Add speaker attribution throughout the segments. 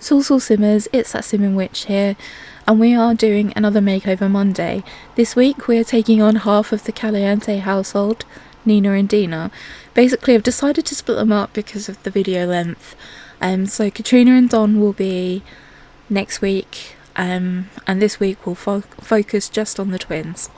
Speaker 1: Soul Simmers, it's ThatSimminWitch here, and we are doing another Makeover Monday. This week we are taking on half of the Caliente household, Nina and Dina. Basically I've decided to split them up because of the video length, so Katrina and Don will be next week, and this week we'll focus just on the twins.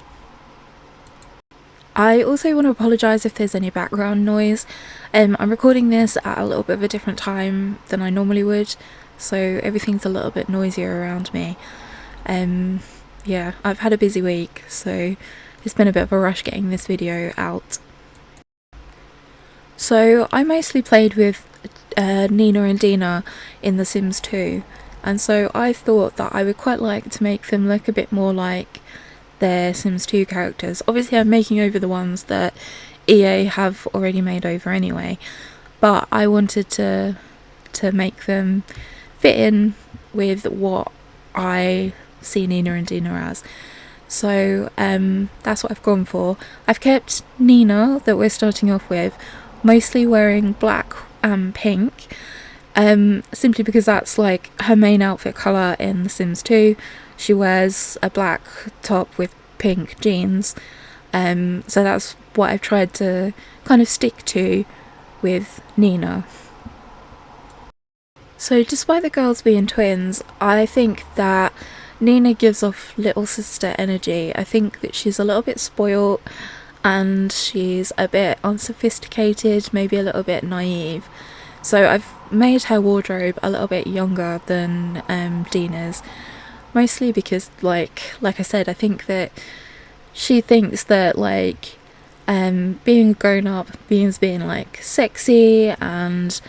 Speaker 1: I also want to apologise if there's any background noise. I'm recording this at a little bit of a different time than I normally would, so everything's a little bit noisier around me. Yeah, I've had a busy week, so it's been a bit of a rush getting this video out. So I mostly played with Nina and Dina in The Sims 2, and so I thought that I would quite like to make them look a bit more like their Sims 2 characters. Obviously I'm making over the ones that EA have already made over anyway, but I wanted to make them fit in with what I see Nina and Dina as. So that's what I've gone for. I've kept Nina, that we're starting off with, mostly wearing black and pink, simply because that's like her main outfit colour in The Sims 2. She wears a black top with pink jeans, so that's what I've tried to kind of stick to with Nina. So despite the girls being twins, I think that Nina gives off little sister energy. I think that she's a little bit spoilt and she's a bit unsophisticated, maybe a little bit naive. So I've made her wardrobe a little bit younger than Dina's, mostly because like I said, I think that she thinks that like being a grown-up means being like sexy and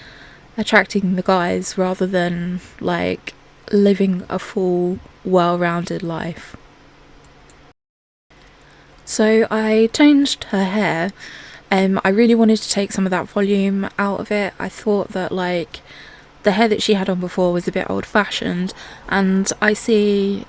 Speaker 1: attracting the guys rather than like living a full, well-rounded life. So I changed her hair. I really wanted to take some of that volume out of it. I thought that like the hair that she had on before was a bit old-fashioned, and I see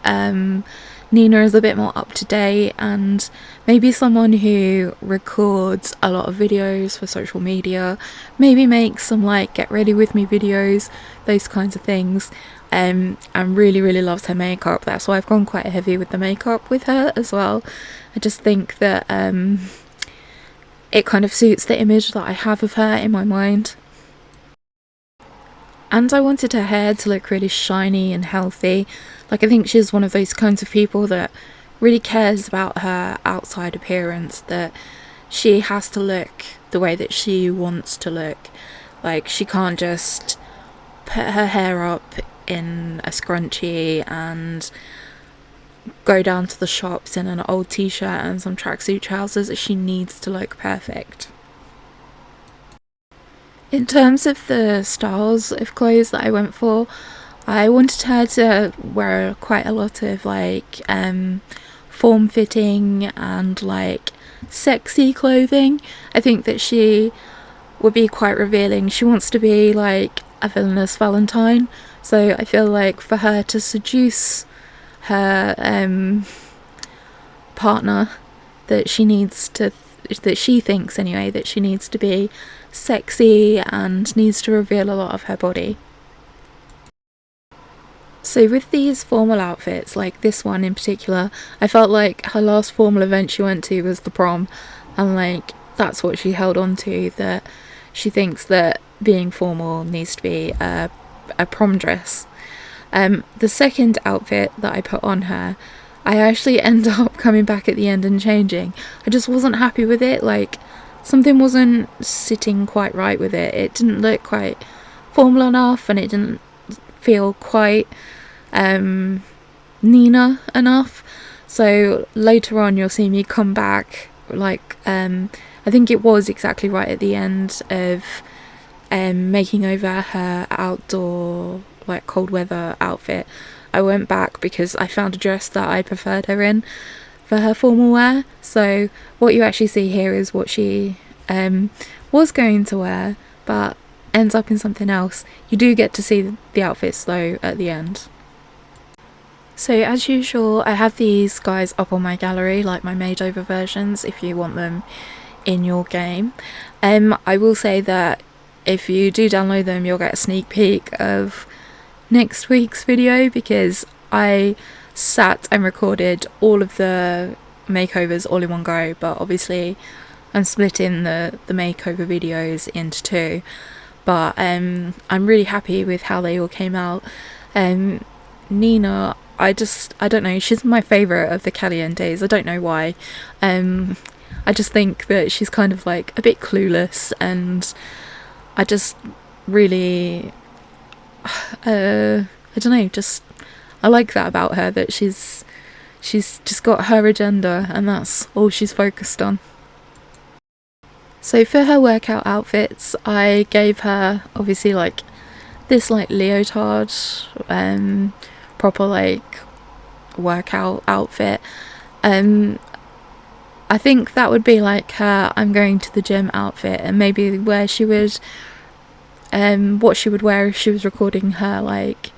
Speaker 1: Nina is a bit more up-to-date and maybe someone who records a lot of videos for social media, maybe makes some like get ready with me videos, those kinds of things, and really loves her makeup. That's why I've gone quite heavy with the makeup with her as well. I just think that it kind of suits the image that I have of her in my mind. And I wanted her hair to look really shiny and healthy. Like, I think she's one of those kinds of people that really cares about her outside appearance, that she has to look the way that she wants to look. Like, she can't just put her hair up in a scrunchie and go down to the shops in an old t-shirt and some tracksuit trousers. She needs to look perfect. In terms of the styles of clothes that I went for, I wanted her to wear quite a lot of like form-fitting and like sexy clothing. I think that she would be quite revealing. She wants to be like a villainous Valentine, so I feel like for her to seduce her partner, that she needs to, that she thinks anyway, that she needs to be sexy and needs to reveal a lot of her body. So with these formal outfits, like this one in particular, I felt like her last formal event she went to was the prom, and like that's what she held on to, that she thinks that being formal needs to be a prom dress. The second outfit that I put on her, I actually end up coming back at the end and changing. I just wasn't happy with it. Like, something wasn't sitting quite right with it. It didn't look quite formal enough, and it didn't feel quite Nina enough. So later on you'll see me come back, like I think it was exactly right at the end of making over her outdoor like cold weather outfit. I went back because I found a dress that I preferred her in for her formal wear. So what you actually see here is what she was going to wear but ends up in something else. You do get to see the outfits though at the end. So as usual, I have these guys up on my gallery, like my madeover versions, if you want them in your game. I will say that if you do download them, you'll get a sneak peek of next week's video, because I sat and recorded all of the makeovers all in one go, but obviously I'm splitting the makeover videos into two. But I'm really happy with how they all came out. Nina, I don't know, she's my favourite of the Calientes. I don't know why. I just think that she's kind of like a bit clueless, and I just really I don't know, just I like that about her, that she's just got her agenda and that's all she's focused on. So for her workout outfits, I gave her obviously like this like leotard, proper like workout outfit. I think that would be like her I'm going to the gym outfit, and maybe where she would what she would wear if she was recording her like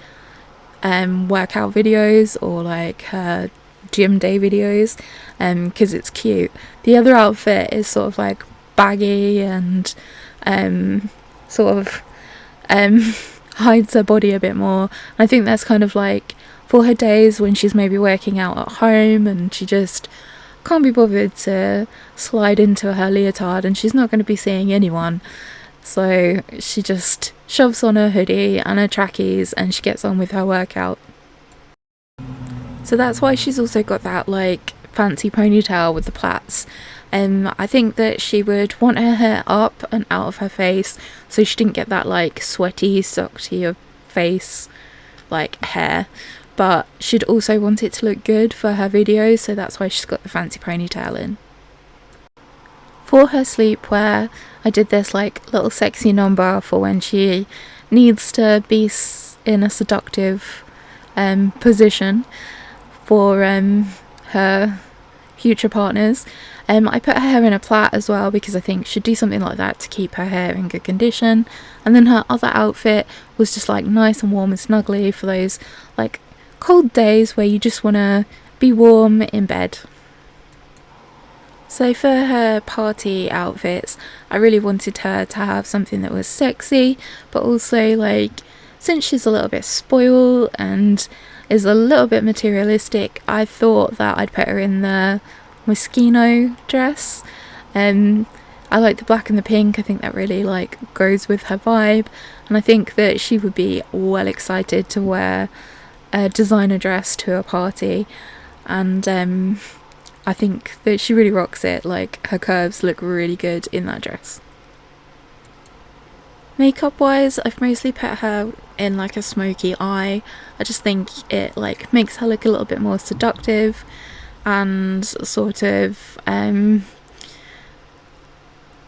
Speaker 1: workout videos or like her gym day videos, because it's cute. The other outfit is sort of like baggy and sort of hides her body a bit more. I think that's kind of like for her days when she's maybe working out at home and she just can't be bothered to slide into her leotard and she's not going to be seeing anyone, so she just shoves on her hoodie and her trackies and she gets on with her workout. So that's why she's also got that like fancy ponytail with the plaits. I think that she would want her hair up and out of her face, so she didn't get that like sweaty stuck to your face like hair, but she'd also want it to look good for her videos, so that's why she's got the fancy ponytail in. For her sleepwear, I did this like little sexy number for when she needs to be in a seductive position for her future partners. I put her hair in a plait as well because I think she'd do something like that to keep her hair in good condition. And then her other outfit was just like nice and warm and snuggly for those like cold days where you just want to be warm in bed. So for her party outfits, I really wanted her to have something that was sexy, but also like, since she's a little bit spoiled and is a little bit materialistic, I thought that I'd put her in the Moschino dress. I like the black and the pink. I think that really like goes with her vibe, and I think that she would be well excited to wear a designer dress to a party, and I think that she really rocks it. Like, her curves look really good in that dress. Makeup wise, I've mostly put her in like a smoky eye. I just think it like makes her look a little bit more seductive, and sort of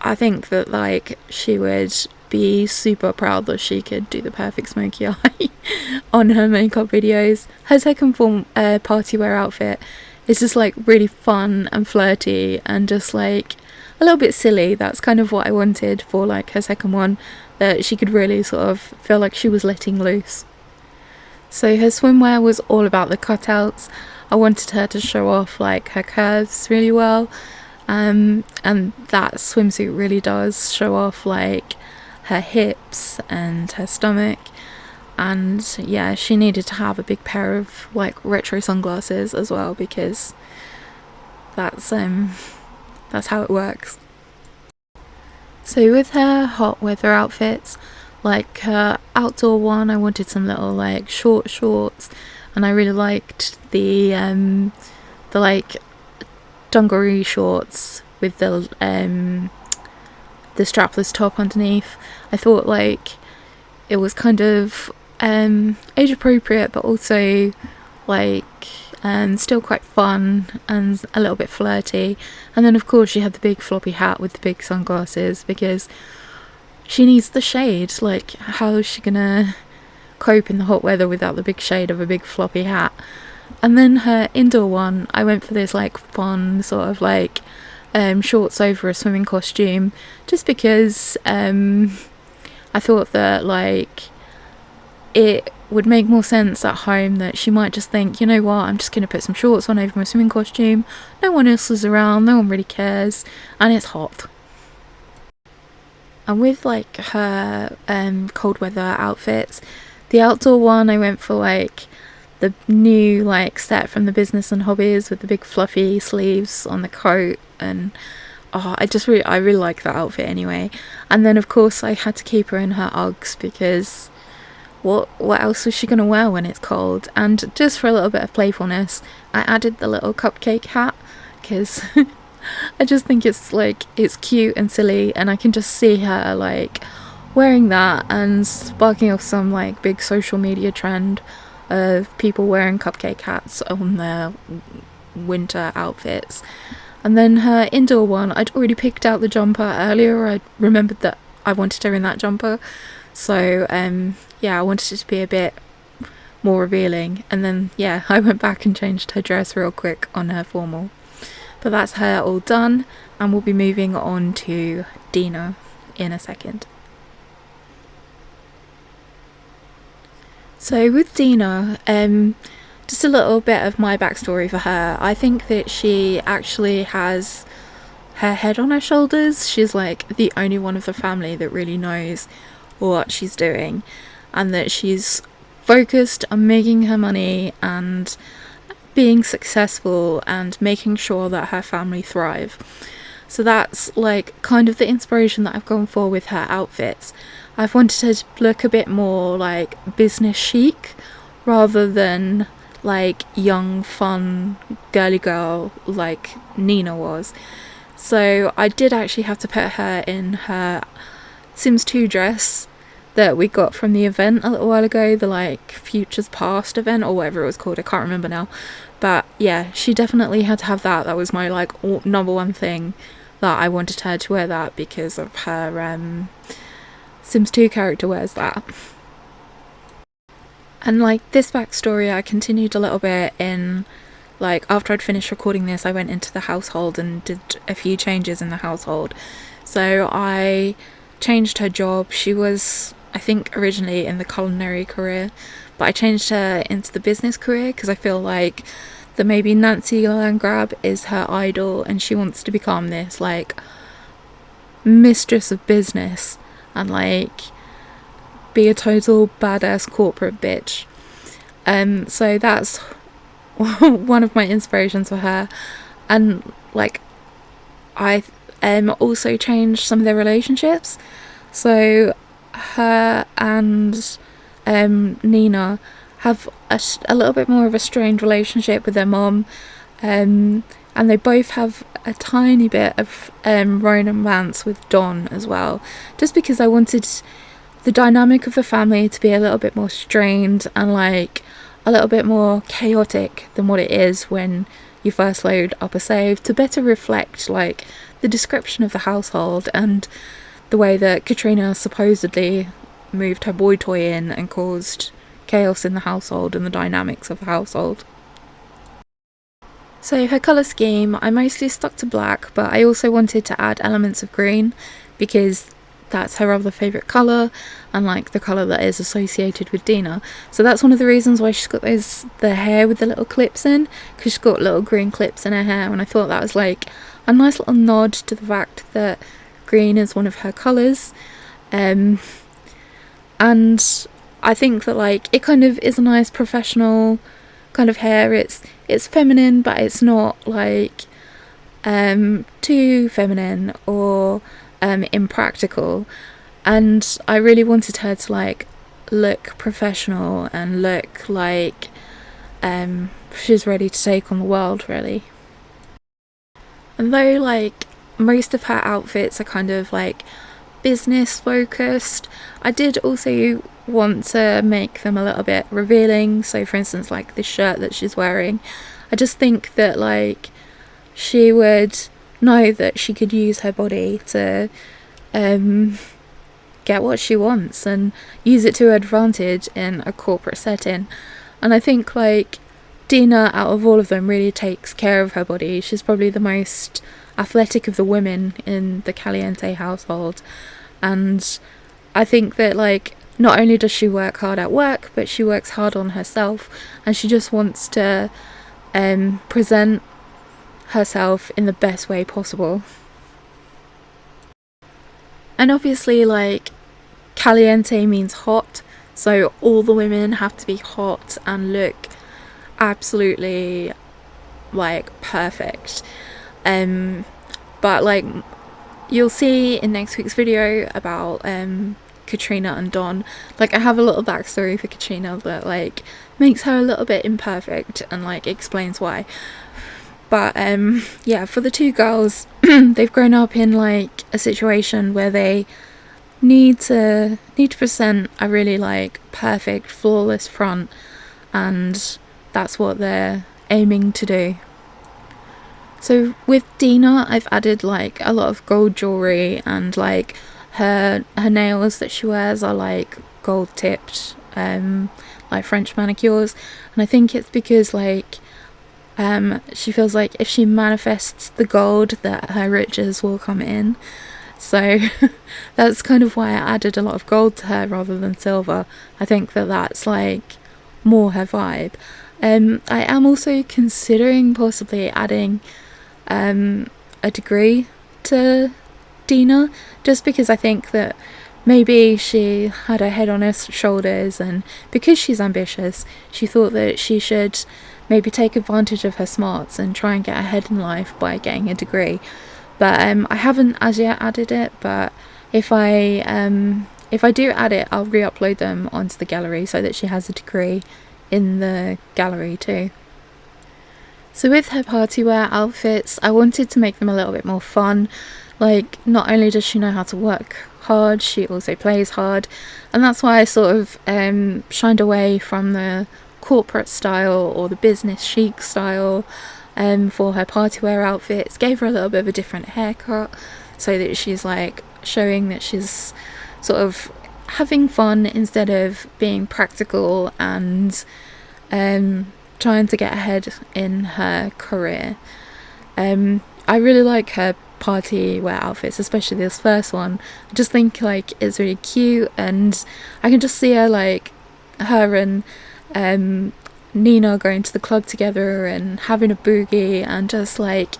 Speaker 1: I think that like she would be super proud that she could do the perfect smoky eye on her makeup videos. Her second party wear outfit is just like really fun and flirty and just like a little bit silly. That's kind of what I wanted for like her second one, that she could really sort of feel like she was letting loose. So her swimwear was all about the cutouts. I wanted her to show off like her curves really well, and that swimsuit really does show off like her hips and her stomach. And yeah, she needed to have a big pair of like retro sunglasses as well, because that's how it works. So with her hot weather outfits, like her outdoor one, I wanted some little like short shorts, and I really liked the like dungaree shorts with the strapless top underneath. I thought like it was kind of age appropriate, but also like still quite fun and a little bit flirty. And then of course she had the big floppy hat with the big sunglasses, because she needs the shade. Like, how is she gonna cope in the hot weather without the big shade of a big floppy hat? And then her indoor one, I went for this like fun sort of like shorts over a swimming costume, just because I thought that like it would make more sense at home, that she might just think, you know what, I'm just going to put some shorts on over my swimming costume, no one else is around, no one really cares, and it's hot. And with like her cold weather outfits, The outdoor one, I went for like the new like set from the Business and Hobbies with the big fluffy sleeves on the coat, and I really like that outfit anyway. And then of course I had to keep her in her Uggs, because what else was she gonna wear when it's cold? And just for a little bit of playfulness, I added the little cupcake hat, because I just think it's like, it's cute and silly, and I can just see her like wearing that and sparking off some like big social media trend of people wearing cupcake hats on their winter outfits. And then her indoor one, I'd already picked out the jumper earlier. I remembered that I wanted her in that jumper, so yeah, I wanted it to be a bit more revealing. And then yeah, I went back and changed her dress real quick on her formal. But that's her all done, and we'll be moving on to Dina in a second. So with Dina, just a little bit of my backstory for her. I think that she actually has her head on her shoulders. She's like the only one of the family that really knows what she's doing, and that she's focused on making her money and being successful and making sure that her family thrive. So that's like kind of the inspiration that I've gone for with her outfits. I've wanted her to look a bit more like business chic rather than like young, fun, girly girl like Nina was. So I did actually have to put her in her Sims 2 dress that we got from the event a little while ago, the like Futures Past event or whatever it was called, I can't remember now. But yeah, she definitely had to have that. That was my like number one thing, that I wanted her to wear that because of her Sims 2 character wears that. And like this backstory, I continued a little bit in like after I'd finished recording this, I went into the household and did a few changes in the household. So I changed her job. She was, I think, originally in the culinary career, but I changed her into the business career because I feel like that maybe Nancy Landgrab is her idol and she wants to become this like mistress of business and like be a total badass corporate bitch. So that's one of my inspirations for her. And like I also changed some of their relationships. So her and Nina have a little bit more of a strained relationship with their mom, and they both have a tiny bit of romance with Don as well, just because I wanted the dynamic of the family to be a little bit more strained and like a little bit more chaotic than what it is when you first load up a save, to better reflect like the description of the household and the way that Katrina supposedly moved her boy toy in and caused chaos in the household and the dynamics of the household. So her colour scheme, I mostly stuck to black, but I also wanted to add elements of green because that's her other favourite colour and like the colour that is associated with Dina. So that's one of the reasons why she's got the hair with the little clips in, because she's got little green clips in her hair, and I thought that was like a nice little nod to the fact that green is one of her colours. And I think that like it kind of is a nice professional kind of hair. It's feminine, but it's not like too feminine or impractical, and I really wanted her to like look professional and look like she's ready to take on the world, really. And though like most of her outfits are kind of like business focused, I did also want to make them a little bit revealing. So for instance, like this shirt that she's wearing, I just think that like she would know that she could use her body to get what she wants and use it to her advantage in a corporate setting. And I think like Dina, out of all of them, really takes care of her body. She's probably the most athletic of the women in the Caliente household, and I think that like not only does she work hard at work, but she works hard on herself, and she just wants to present herself in the best way possible. And obviously like Caliente means hot, so all the women have to be hot and look absolutely like perfect. But like you'll see in next week's video about Katrina and Don, like I have a little backstory for Katrina that like makes her a little bit imperfect and like explains why. But yeah, for the two girls, they've grown up in like a situation where they need to present a really like perfect, flawless front, and that's what they're aiming to do. So with Dina, I've added like a lot of gold jewelry, and like her nails that she wears are like gold tipped, like French manicures, and I think it's because like she feels like if she manifests the gold that her riches will come in. So that's kind of why I added a lot of gold to her rather than silver. I think that that's like more her vibe. I am also considering possibly adding a degree to Dina, just because I think that maybe she had her head on her shoulders, and because she's ambitious, she thought that she should maybe take advantage of her smarts and try and get ahead in life by getting a degree. But I haven't as yet added it, but if I do add it, I'll re-upload them onto the gallery so that she has a degree in the gallery too. So with her party wear outfits, I wanted to make them a little bit more fun. Like, not only does she know how to work hard, she also plays hard, and that's why I sort of shined away from the corporate style or the business chic style for her party wear outfits. Gave her a little bit of a different haircut so that she's like showing that she's sort of having fun instead of being practical and trying to get ahead in her career. I really like her party wear outfits, especially this first one. I just think like it's really cute, and I can just see her like her and Nina going to the club together and having a boogie and just like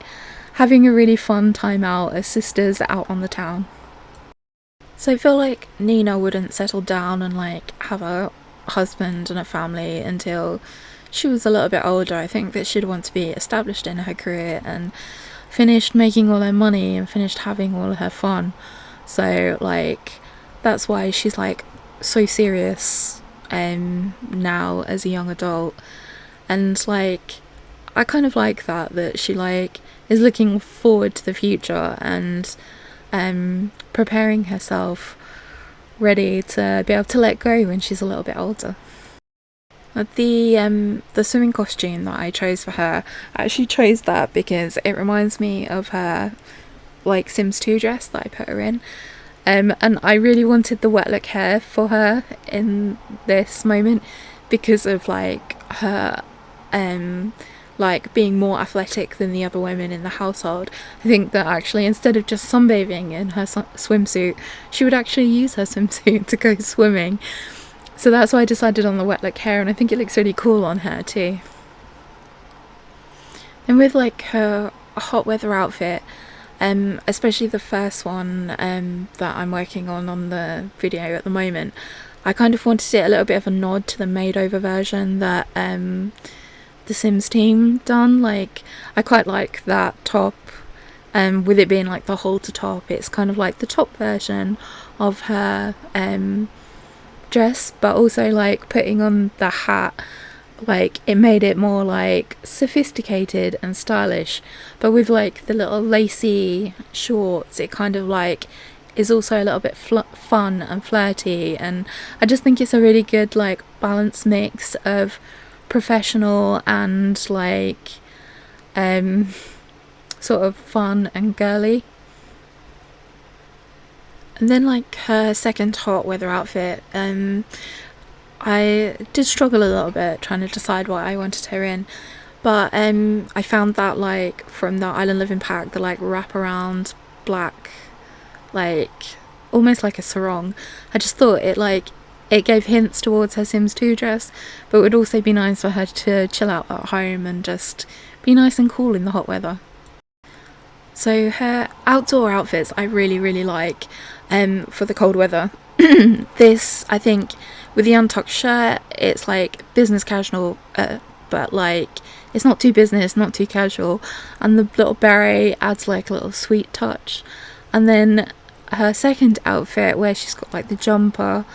Speaker 1: having a really fun time out as sisters out on the town. So I feel like Nina wouldn't settle down and like have a husband and a family until she was a little bit older. I think that she'd want to be established in her career and finished making all her money and finished having all her fun. So like that's why she's like so serious now as a young adult, and like I kind of like that she like is looking forward to the future and preparing herself ready to be able to let go when she's a little bit older. The swimming costume that I chose for her, I actually chose that because it reminds me of her like Sims 2 dress that I put her in, and I really wanted the wet look hair for her in this moment because of like her like being more athletic than the other women in the household. I think that actually instead of just sunbathing in her swimsuit, she would actually use her swimsuit to go swimming. So that's why I decided on the wet look hair, and I think it looks really cool on her too. And with like her hot weather outfit, especially the first one that I'm working on the video at the moment, I kind of wanted it a little bit of a nod to the madeover version that the Sims team done. Like I quite like that top, with it being like the halter top. It's kind of like the top version of her dress, but also like putting on the hat, like it made it more like sophisticated and stylish, but with like the little lacy shorts it kind of like is also a little bit fun and flirty, and I just think it's a really good like balanced mix of professional and like sort of fun and girly. And then like her second hot weather outfit, I did struggle a little bit trying to decide what I wanted her in, but I found that like from the Island Living pack, the like wraparound black, like almost like a sarong. I just thought it gave hints towards her Sims 2 dress, but it would also be nice for her to chill out at home and just be nice and cool in the hot weather. So her outdoor outfits I really like for the cold weather. This I think With the untucked shirt, it's like business casual, but like it's not too business, not too casual, and the little beret adds like a little sweet touch. And then her second outfit, where she's got like the jumper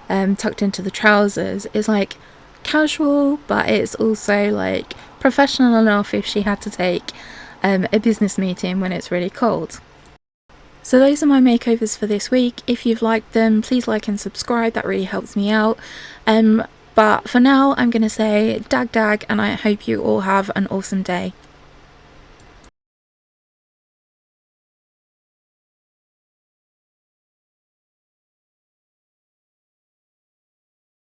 Speaker 1: tucked into the trousers, is like casual, but it's also like professional enough if she had to take a business meeting when it's really cold. So those are my makeovers for this week. If you've liked them, please like and subscribe, that really helps me out. But for now, I'm going to say dag dag, and I hope you all have an awesome day.